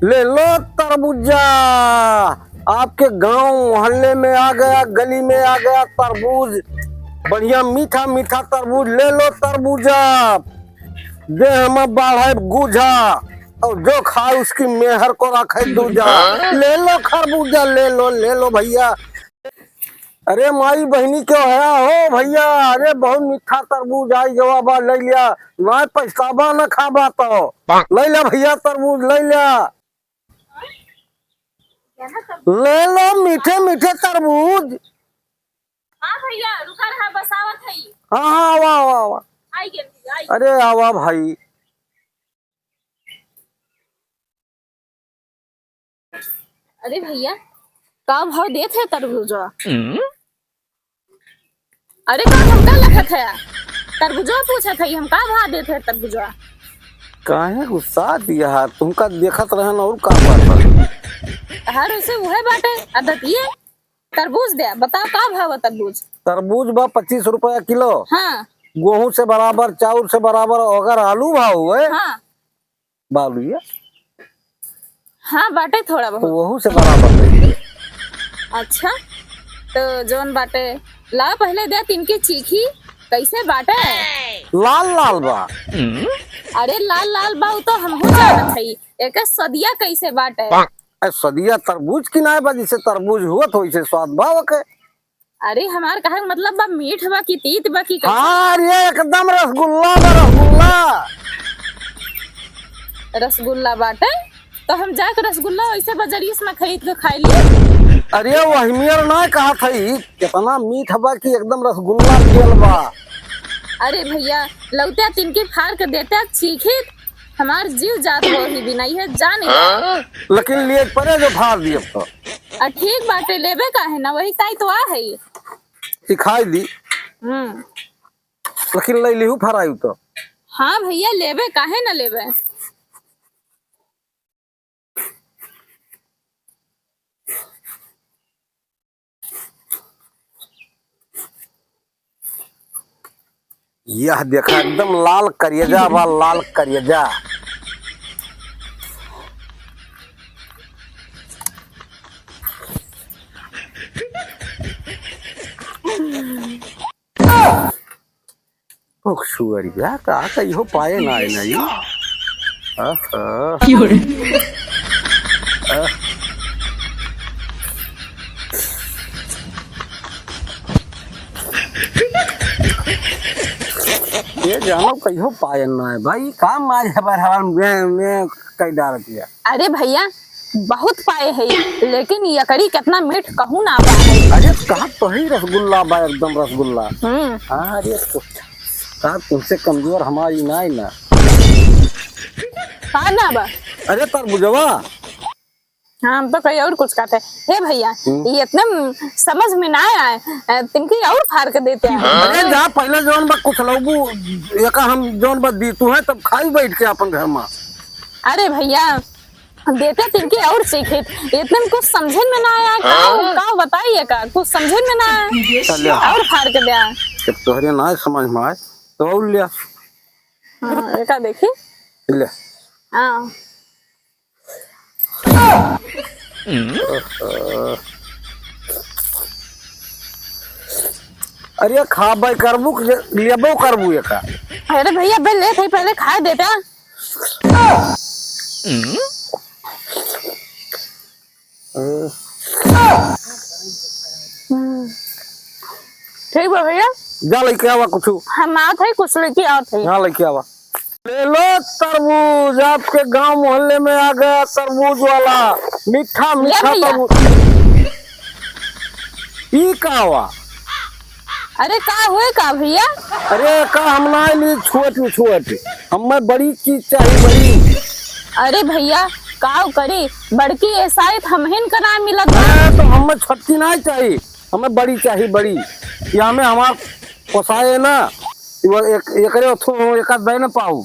ले लो तरबूजा, आपके गांव मोहल्ले में आ गया, गली में आ गया तरबूज, बढ़िया मीठा मीठा तरबूज। ले लो तरबूजा, दे हम बाढ़ गुझा, और जो खाए उसकी मेहर को रखे दूजा। ले लो खरबूजा, ले लो भैया। अरे माई बहनी क्यों है हो भैया? अरे बहुत मीठा तरबूज आई जवाब ले लिया, ना पछतावा न खाबा तो ले लिया भैया तरबूज, ले लिया। ले लो मीठे मीठे तरबूज। हाँ भैया रुका रहा, बस आवत है। हाँ हाँ आवा आवा आवा। आई गए। अरे आवा भाई। अरे भैया का भाव देते है तरबूजा? अरे का हमका लखत है तरबूजा पूछे थे, हम का भाव देते है तरबूजा? काहे गुस्सा दिया तुमका देखत रहन और का बात हर उसे वह बाटे आदतिये। तरबूज दे, बताओ का भाव है तरबूज? तरबूज बा 25 रुपया किलो। हाँ गेहूं से बराबर, चाउर से बराबर। अगर आलू भाव है हाँ बालू ये हाँ बाटे थोड़ा बहुत। वहू से बराबर। अच्छा तो जोन बाटे ला पहले दे, तिनकी चीखी कैसे बाटे? लाल लाल बा। अरे लाल लाल बाऊ तो हमहू जानत हई, एक सदिया कैसे बाटे? सदिया तरबूज की ना बा, जिसे तरबूज हुआ तो इसे स्वाद भाव के। अरे हमार कहे मतलब बा मीठ बा की तीत बा की? हाँ ये एकदम रसगुल्ला बा, रसगुल्ला। रसगुल्ला बाटे तो हम जाकर रसगुल्ला वैसे बजरिया में खरीद के खाई लिए। अरे वो हिमियर ना कहा थी कितना मीठ बा कि एकदम रसगुल्ला पियल बा। अरे भैया लौटे तिनकी फाड़ के देते चीखी, हमार जीव जात हो ही भी नहीं है जाने। लेकिन लिए पड़े जो फाड़ दिए तो ठीक बाटे, लेबे का है ना, वही ताई तो आ है। सिखाई दी लेकिन ले लिहू फरायू तो। हाँ भैया लेबे काहे ना लेबे। यह देखा एकदम लाल करियजा बा, लाल करियजा। सुअरिया का इहो पाए ना है ना ये। ये जानो कहियो पाए ना है भाई, काम आज हमार में कई डाल दिया। अरे भैया बहुत पाए है, लेकिन यकड़ी कितना मीठ कहूँ ना बा है। अरे कहा तो ही रसगुल्ला बा, एकदम रसगुल्ला। हाँ अरे तो कहा तुमसे कमजोर हमारी ना ही ना। हाँ ना बा। अरे तरबूजवा हाँ हम तो कहीं और कुछ कहते हे भैया, ये इतना समझ में ना आए, तिनकी और फाड़ के देते हैं। अरे जा पहले जोन बा कुछ लोगू एक हम जोन बा दी तू है तब खाई बैठ के अपन घर में। अरे भैया देते तिनकी और सीखे, इतने कुछ समझे में ना आया। का बताइए का कुछ समझे में ना आया और फाड़ के दिया। जब तोहरे ना समझ में आए तो और लिया। हाँ एक देखी ले। हाँ अरे खा भाई करबू लेबो करबू एक। अरे भैया बे ले थे पहले खा देता। ठीक है भैया जा लेके आवा कुछ। हम आते हैं कुछ लेके आते हैं। यहाँ लेके आवा। ले लो तरबूज, आपके गांव मोहल्ले में आ गया तरबूज वाला, मीठा मीठा तरबूज। ई का हुआ? अरे का हुए का भैया? अरे का हम ना ली छुअट हमें बड़ी चीज चाहिए, बड़ी। अरे भैया का करे बड़की ऐसाइत हमहिन का नाम मिलत। तो हमें छोटकी नहीं चाहिए, हमें बड़ी चाहिए, बड़ी। यहाँ में हमार पोसाए ना एक दे न पाऊ।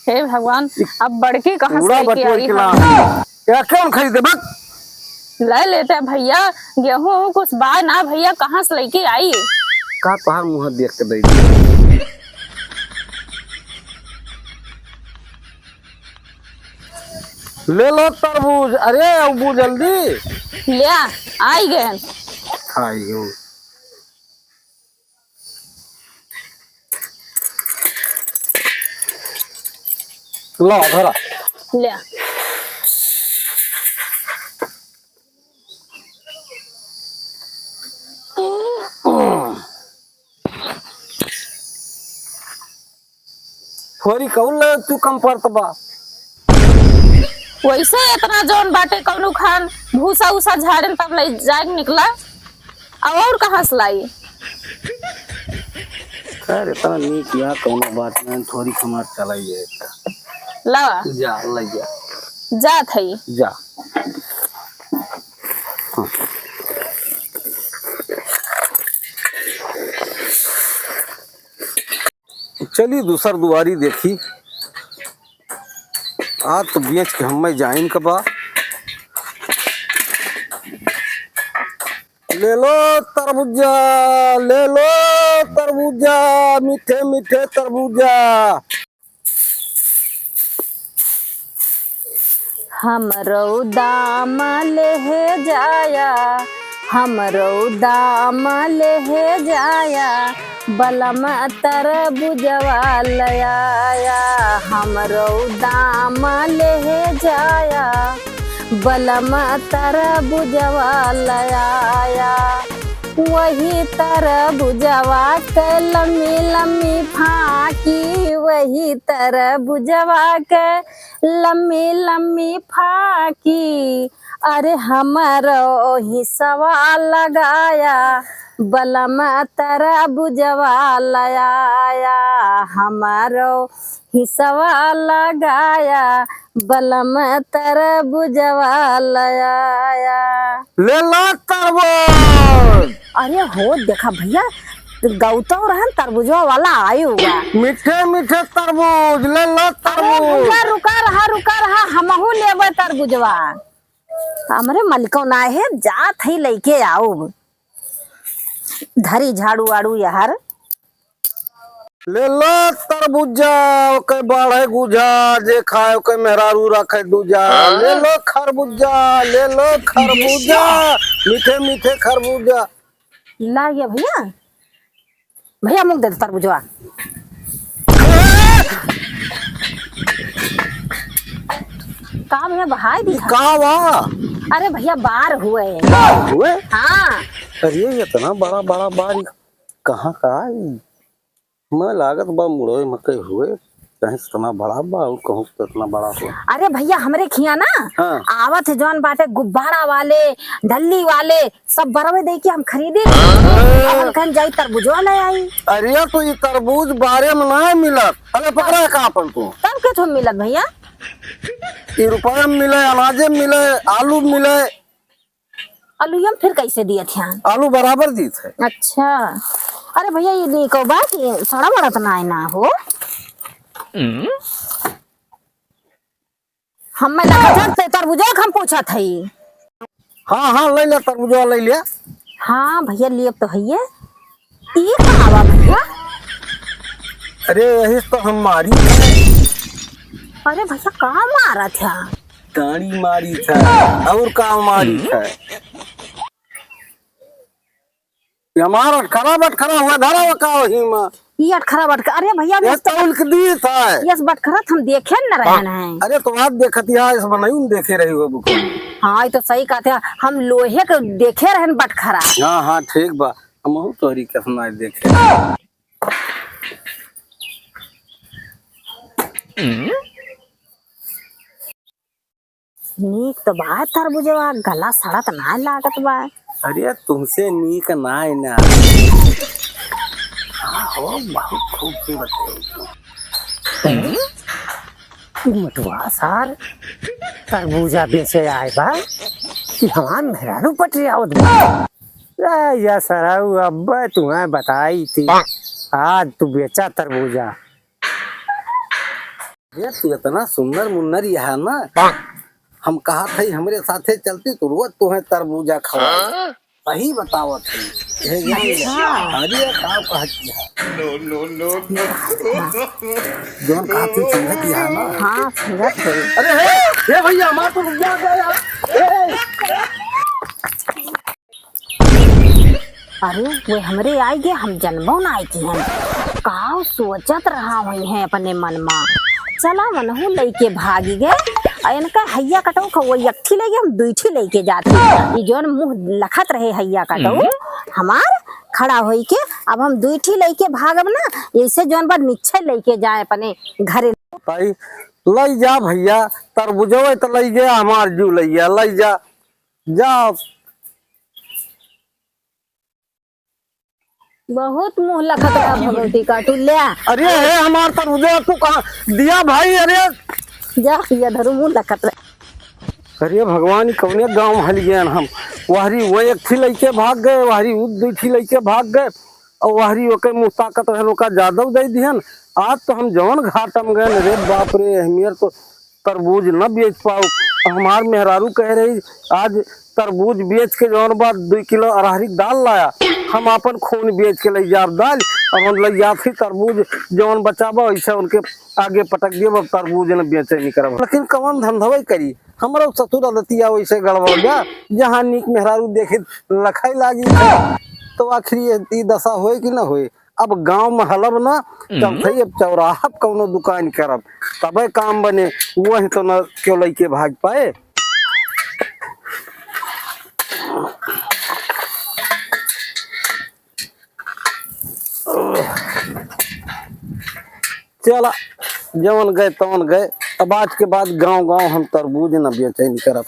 हे भगवान अब बड़की कहाँ से लेके आई? कौन खरीदे बक? ले लेते भैया, गेहूं कुछ बा ना भैया, कहाँ से लेके आई? का तोहार मुँह देख के दे ले लो तरबूज। अरे अबू जल्दी लिया आई गए। खाइयो। लो धरा। लिया थोड़ी कौन ले तू कम पड़त बा। वैसे इतना जौन बाटे कौनो खान भूसा उसा झाड़न तब ले जाग निकला। अब और कहाँ से लाई? खैर इतना नहीं किया कौनो बात नहीं, थोड़ी कमार चलाइए। लावा जा ले जा। जा थई जा। चलिए दूसर दुआरी देखी। आज तो बेच के हम जाइन कबा। ले लो तरबूजा, ले लो तरबूजा, मीठे मीठे तरबूजा। हमरो दाम ले जाया, हमरो दाम ले जाया, बलम तरबुजवा लयाया। हमरो दाम ले जाया, बलम तरबुजवा लयाया। वही तरबुजवा के लम्मी लम्मी फाकी, वही तरबुजवा के लम्मी लम्मी फाकी। अरे हमारो हिस्सा लगाया, बलम तरबुजवा लयाया। हमारो हिस्सा लगाया, बलम तरबुजवा लयाया। ले लो तरबूज। अरे हो देखा भैया, गौतम रहन तरबुजवा वाला आयु हुआ। मीठे मीठे तरबूज, ले लो अरे तरबूज। भैया रुका रहा, हमहू लेबे तरबुजवा। हमरे मलिको ना है, जात ही लेके आओ। धरी झाड़ू वाड़ू यार। ले लो तरबूजा, ओके बाढ़े गुजा, जे खाए ओके मेहरारू रखे दूजा। ले लो खरबूजा, ले लो खरबूजा, मीठे मीठे खरबूजा। ला गया भैया, भैया मुँह दे दे तरबुजवा। का भैया बहाई दी? का वा अरे भैया बार हुए। हुए? हाँ अरे इतना बड़ा बड़ा बारी कहाँ का आई? मैं लागत बा मुड़ोए मकई हुए, कहीं से इतना बड़ा बा और कहूँ तो इतना बड़ा हुआ। अरे भैया हमरे खिया ना हाँ। आवत है जौन बाटे गुब्बारा वाले डल्ली वाले सब बरवे दे के हम खरीदे। कहीं जाई तरबुजवा ले आई। अरे तो ये तरबूज बारे में ना मिलत। अरे पकड़ा कहाँ पर तू? तब के तुम मिलत भैया? ये रुपया में मिले, अनाजे में मिले, आलू में मिले। आलू हम फिर कैसे दिए थे? आलू बराबर दी थे। अच्छा अरे भैया ये देखो बात, ये सड़ा बड़ा तो ना हो। हम तरबुजा हम पूछा था। हाँ हाँ ले ले तरबूजा ले लिया। हाँ भैया लिए तो भैया ये कहाँ भैया? अरे यही तो हम मारी। अरे भैया कहाँ मारा था? गाड़ी मारी था और का मारी था। हमारा खरा बटखरा हुआ धरा हुआ का वही में। ये अटखरा बटखरा, अरे भैया ये तौल के दी था। यस बटखरा हम देखे न रहे हैं। अरे तो आप देखती है इस बनाई देखे रही हो बुको। हाँ ये तो सही कहते हैं, हम लोहे के देखे रहे बटखरा। हाँ हाँ ठीक बा, हम तोहरी के सुनाई देखे। नीक तो बा तरबुजवा, गला सड़त ना लागत बा। अरे तुमसे नीक ना है ना। हाँ हो बहुत खूबसूरत है। मटुआ सार तरबूजा बेचे आए बा कि हमार मेहरारू पटरी आवत बा। या सराऊ अब्बा तुम्हें बताई थी आज तू बेचा तरबूजा। ये तू इतना सुंदर मुन्नर यहाँ ना, हम कहा थे हमरे साथे चलती तो रोज तुम्हें तरबूजा खवा। वही बताओ थी अरे का कहती है जोन खाती संगति है ना। हाँ संगत है। अरे हे भैया हमारा तो रुक जा यार। अरे वो हमरे आई गए, हम जन्मों ना आई थी हम का सोचत रहा हुई है अपने मन में। चला मनहू लेके भागी गए। इनका हैया कटो वो एकठी लेके हम दुईठी लेके जाते। ये जोन मुंह लखत रहे हैया कटो हमार खड़ा होई के अब हम दुईठी लेके भागब ना, ऐसे जोन पर निश्चय लेके जाए अपने घरे। भाई लई जा भैया तरबूजवा तो लई गया हमार जू लैया लई जा जा। बहुत मुंह लखत रहा भगवती का टुल्ल्या। अरे हे हमार तरबूजवा तू कहाँ दिया भाई। अरे जा ये धरू मुंह लखत रहे। अरे भगवान कौने गांव हल गए हम। वहरी वो एक थी लेके भाग गए, वहरी वो दो थी लेके भाग गए और वहरी ओके मुँह ताकत रहे का जादव दे दिहन। आज तो हम जवन घाटम गए रे बाप रे हमेर तो तरबूज न बेच पाओ। हमार मेहरारू कह रही आज तरबूज बेच के जवन बाद 2 किलो अरहरी दाल लाया। हम अपन खून बेच के ले जाब दाल। अब हम ले जा फिर तरबूज जवन बचाबो ऐसे उनके आगे पटक दिए। अब तरबूज न बेचे नहीं करब लेकिन कवन धंधवे करी। हमारा ससुर दतिया वैसे गड़बड़ गया जहाँ निक मेहरारू देखे लखाई लागी तो आखिर ये दशा होए कि ना होए। अब गांव में हलब ना तब भाई अब चौराहा कौनो दुकान करब तबे काम बने। वही तो न क्यों लेके भाग पाए। चला जवन गए तवन गए। अब आज के बाद गांव गांव हम तरबूज न बेचे नहीं करब।